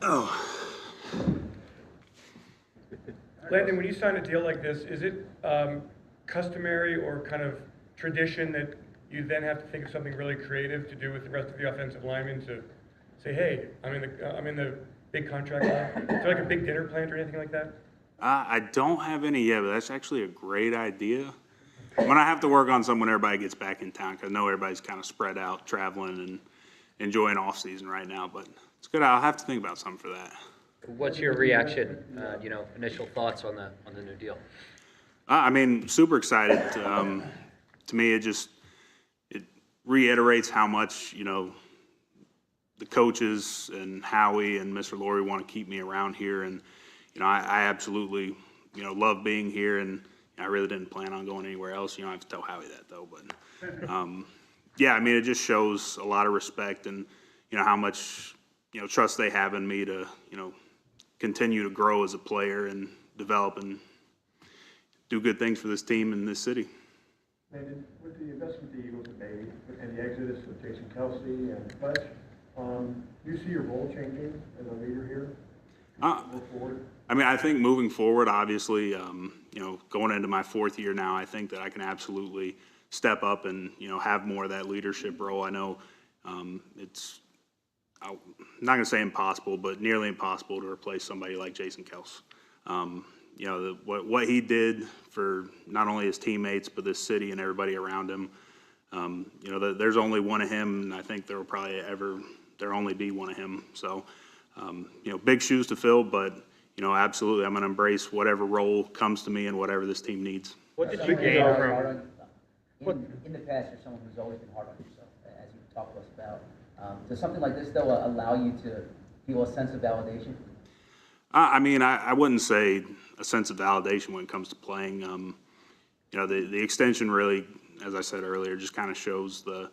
Oh, Landon, when you sign a deal like this, is it customary or kind of tradition that you then have to think of something really creative to do with the rest of the offensive linemen to say, hey, I'm in the big contract line? Is there like a big dinner planned or anything like that? I don't have any yet, but that's actually a great idea. When I have to work on some when everybody gets back in town, because I know everybody's kind of spread out, traveling and enjoying off season right now, but it's good. I'll have to think about something for that. What's your reaction, initial thoughts on the new deal? I mean, super excited. To me, it reiterates how much, the coaches and Howie and Mr. Laurie want to keep me around here. And, I absolutely, love being here. And I really didn't plan on going anywhere else. I have to tell Howie that, though. But, yeah, I mean, it just shows a lot of respect and, how much, trust they have in me to, continue to grow as a player and develop and do good things for this team and this city. Landon, with the investment the Eagles have made and the exodus of Jason Kelsey and Fletch, do you see your role changing as a leader here? Move forward? I mean, I think moving forward, obviously, going into my fourth year now, I think that I can absolutely step up and, have more of that leadership role. I know it's, I'm not going to say impossible, but nearly impossible to replace somebody like Jason Kelsey. What he did for not only his teammates, but this city and everybody around him, there's only one of him, and I think there will probably there'll only be one of him. So, big shoes to fill, but, absolutely, I'm going to embrace whatever role comes to me and whatever this team needs. What did you gain from? In the past, you're someone who's always been hard on yourself, as you talked to us about. Does something like this, though, allow you to feel a sense of validation? I mean, I wouldn't say a sense of validation when it comes to playing. The extension really, as I said earlier, just kind of shows the,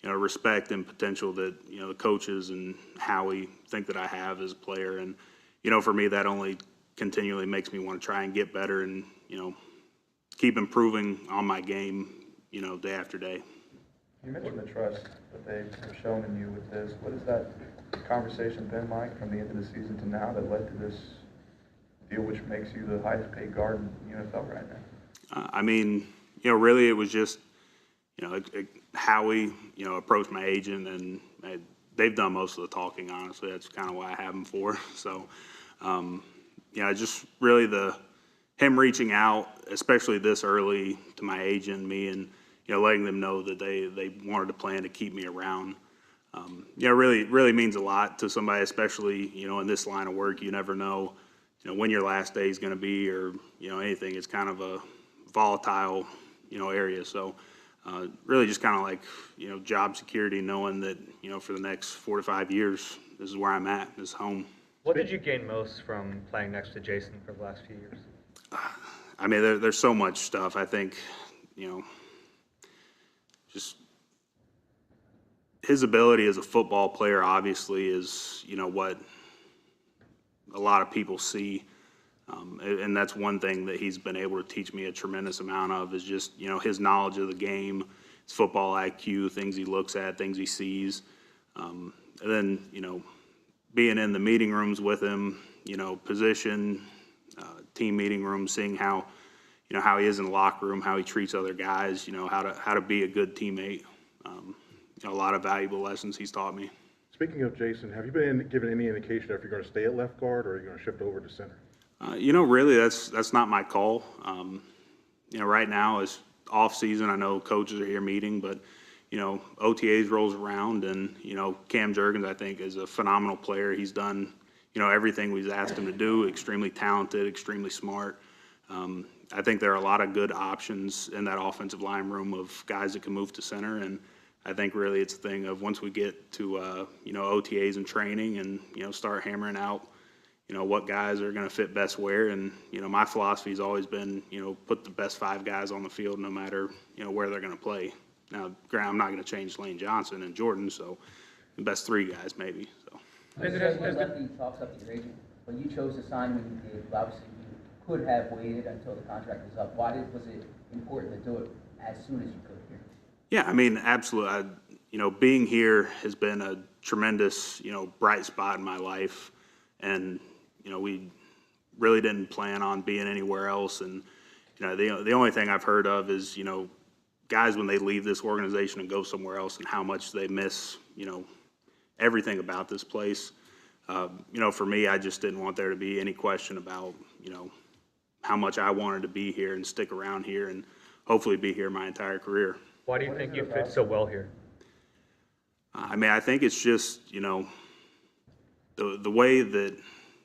respect and potential that, the coaches and Howie think that I have as a player. And, for me, that only continually makes me want to try and get better and, keep improving on my game, day after day. You mentioned the trust that they have shown in you with this. What has that conversation been like from the end of the season to now that led to this deal, which makes you the highest paid guard in the NFL right now? I mean, really it was just, Howie, approached my agent and they've done most of the talking, honestly. That's kind of why I have them for. So, just really him reaching out, especially this early to my agent, me, and, letting them know that they wanted to plan to keep me around. Really means a lot to somebody, especially, in this line of work. You never know, when your last day is going to be or, anything. It's kind of a volatile, area. So really just kind of like, job security, knowing that, for the next 4 to 5 years, this is where I'm at, this is home. What did you gain most from playing next to Jason for the last few years? I mean, there's so much stuff. I think, just his ability as a football player obviously is, what a lot of people see. And that's one thing that he's been able to teach me a tremendous amount of is just, his knowledge of the game, his football IQ, things he looks at, things he sees. And then, being in the meeting rooms with him, position, team meeting rooms, seeing how, how he is in the locker room, how he treats other guys, how to be a good teammate. A lot of valuable lessons he's taught me. Speaking of Jason, have you been given any indication if you're going to stay at left guard or are you going to shift over to center? Really, that's not my call. Right now is off season. I know coaches are here meeting, but OTAs rolls around, and Cam Jurgens, I think, is a phenomenal player. He's done everything we've asked him to do. Extremely talented, extremely smart. I think there are a lot of good options in that offensive line room of guys that can move to center, and I think really it's a thing of once we get to OTAs and training and start hammering out what guys are going to fit best where. And my philosophy has always been put the best 5 guys on the field no matter where they're going to play. Now, I'm not going to change Lane Johnson and Jordan, so the best 3 guys maybe. So. As Lefty talks up to your agent, when you chose to sign when you did, obviously you could have waited until the contract was up. Why was it important to do it as soon as you could here? Yeah, I mean, absolutely. Being here has been a tremendous, bright spot in my life. And, we really didn't plan on being anywhere else. And, the only thing I've heard of is, guys, when they leave this organization and go somewhere else and how much they miss, everything about this place. For me, I just didn't want there to be any question about, how much I wanted to be here and stick around here and hopefully be here my entire career. Why do you think you fit so well here? I think it's just, the way that,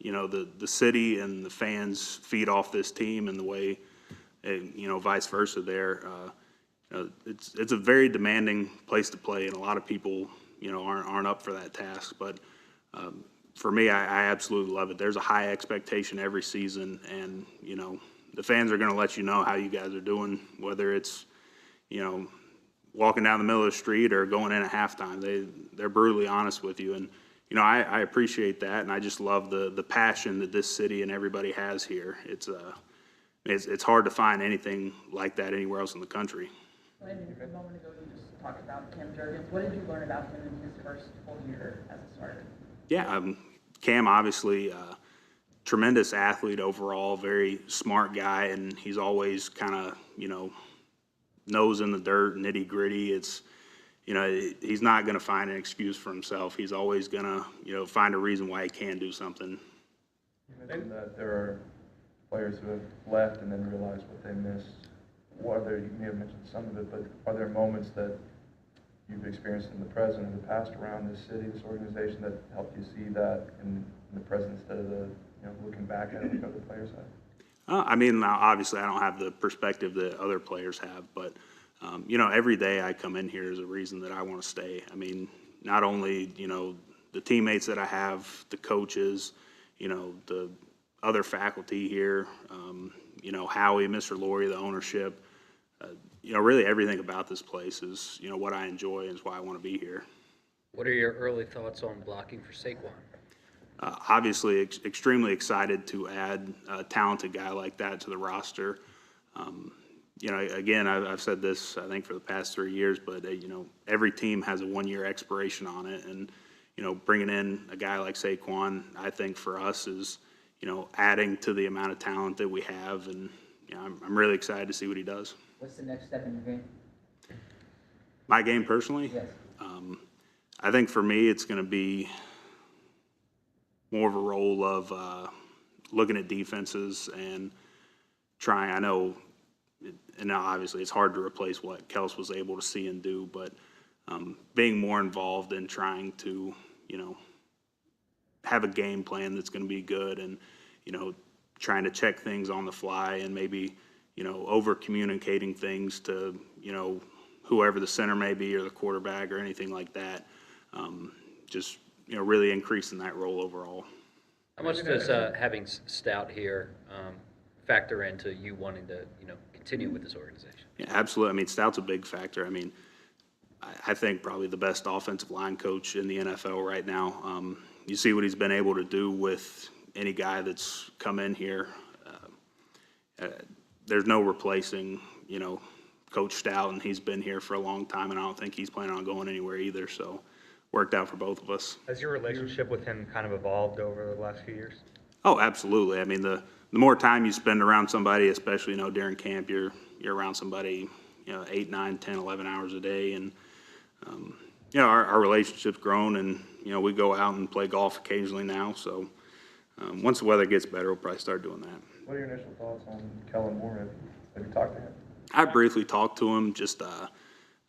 the city and the fans feed off this team and the way, vice versa there. It's a very demanding place to play, and a lot of people, aren't up for that task. But for me, I absolutely love it. There's a high expectation every season, and, the fans are going to let you know how you guys are doing, whether it's, walking down the middle of the street or going in at halftime. They're brutally honest with you. And, I appreciate that, and I just love the passion that this city and everybody has here. It's hard to find anything like that anywhere else in the country. Landon, a moment ago you just talked about Cam Jurgens. What did you learn about him in his first full year as a starter? Yeah, Cam, obviously, tremendous athlete overall, very smart guy, and he's always kind of, nose in the dirt, nitty gritty. It's, he's not going to find an excuse for himself. He's always going to, find a reason why he can do something. You mentioned that there are players who have left and then realized what they missed. You may have mentioned some of it, but are there moments that you've experienced in the present or the past around this city, this organization, that helped you see that in the present instead of the, looking back at it like other players have? Obviously I don't have the perspective that other players have, but, every day I come in here is a reason that I want to stay. Not only, the teammates that I have, the coaches, the other faculty here, Howie, Mr. Laurie, the ownership, really everything about this place is, what I enjoy and is why I want to be here. What are your early thoughts on blocking for Saquon? Obviously, extremely excited to add a talented guy like that to the roster. Again, I've said this, I think, for the past 3 years, but, every team has a 1-year expiration on it. And, bringing in a guy like Saquon, I think for us is, adding to the amount of talent that we have. And, I'm really excited to see what he does. What's the next step in your game? My game personally? Yes. I think for me, it's going to be more of a role of looking at defenses and trying. I know, and now obviously it's hard to replace what Kels was able to see and do, but being more involved in trying to, have a game plan that's going to be good and, trying to check things on the fly and maybe, over communicating things to, whoever the center may be or the quarterback or anything like that. Just, really increasing that role overall. How much does having Stout here factor into you wanting to, continue with this organization? Yeah, absolutely. Stout's a big factor. I think probably the best offensive line coach in the NFL right now. You see what he's been able to do with any guy that's come in here. There's no replacing, Coach Stout, and he's been here for a long time, and I don't think he's planning on going anywhere either. So worked out for both of us. Has your relationship with him kind of evolved over the last few years? Oh, absolutely. The more time you spend around somebody, especially, during camp, you're around somebody, 8, 9, 10, 11 hours a day. And, our relationship's grown, and, we go out and play golf occasionally now. So once the weather gets better, we'll probably start doing that. What are your initial thoughts on Kellen Moore? Have you talked to him? I briefly talked to him,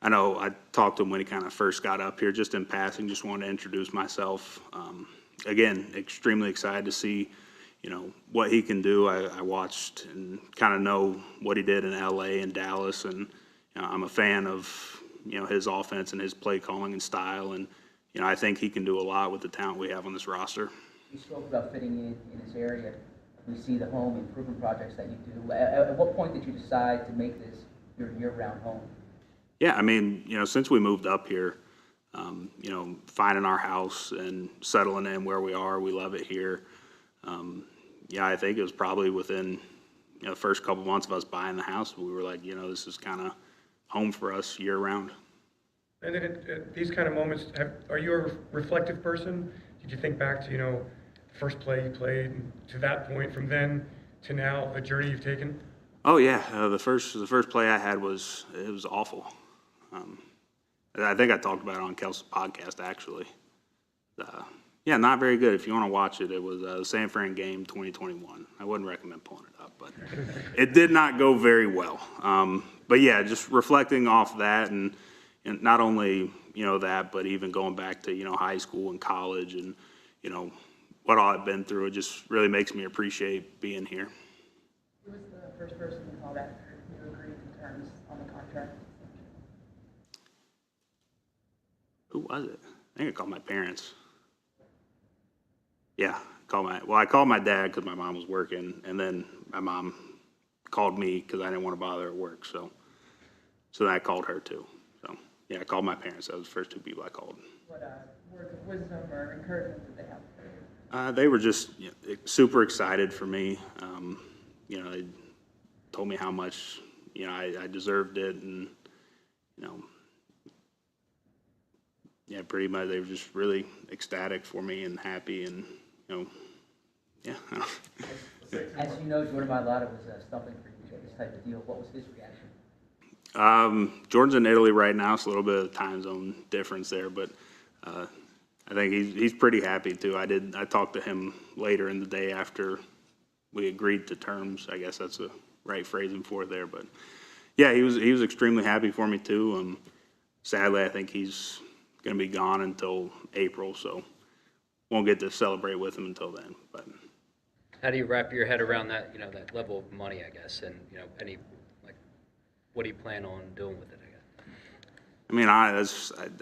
I know I talked to him when he kind of first got up here, just in passing, just wanted to introduce myself. Again, extremely excited to see, what he can do. I watched and kind of know what he did in LA and Dallas, and I'm a fan of, his offense and his play calling and style, and, I think he can do a lot with the talent we have on this roster. You spoke about fitting in this area. We see the home improvement projects that you do. At what point did you decide to make this your year-round home? Yeah, since we moved up here, finding our house and settling in where we are, we love it here. I think it was probably within, the first couple months of us buying the house, we were like, this is kind of home for us year round. And then at these kind of moments, are you a reflective person? Did you think back to, first play you played, to that point, from then to now, the journey you've taken? Oh yeah, the first play I had was awful. I think I talked about it on Kelsey's podcast actually. Yeah, not very good. If you want to watch it, it was the San Fran game 2021. I wouldn't recommend pulling it up, but it did not go very well. But yeah, just reflecting off that, and not only that, but even going back to high school and college, and what all I've been through, it just really makes me appreciate being here. Who was the first person you called after you agreed to terms on the contract? Who was it? I think I called my parents. Yeah, I called my dad because my mom was working, and then my mom called me because I didn't want to bother her at work. So then I called her too. So yeah, I called my parents. That was the first two people I called. What words of wisdom or encouragement did they have for you? They were just super excited for me. They told me how much I deserved it, and yeah, pretty much they were just really ecstatic for me and happy, and yeah. As you know, Jordan Mailata was stumping for you at this type of deal. What was his reaction? Jordan's in Italy right now. It's a little bit of time zone difference there, but I think he's pretty happy too. I talked to him later in the day after we agreed to terms. I guess that's the right phrasing for it there, but yeah, he was extremely happy for me too. Sadly, I think he's going to be gone until April, so won't get to celebrate with him until then. But How do you wrap your head around that, that level of money, I guess, and, what do you plan on doing with it, I guess? I mean, I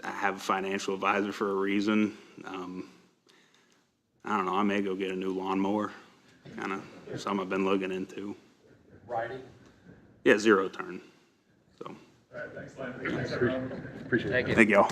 have a financial advisor for a reason. I don't know, I may go get a new lawnmower, kind of something I've been looking into. Riding? Yeah, zero turn, so. Appreciate it. Thank you. Thank y'all.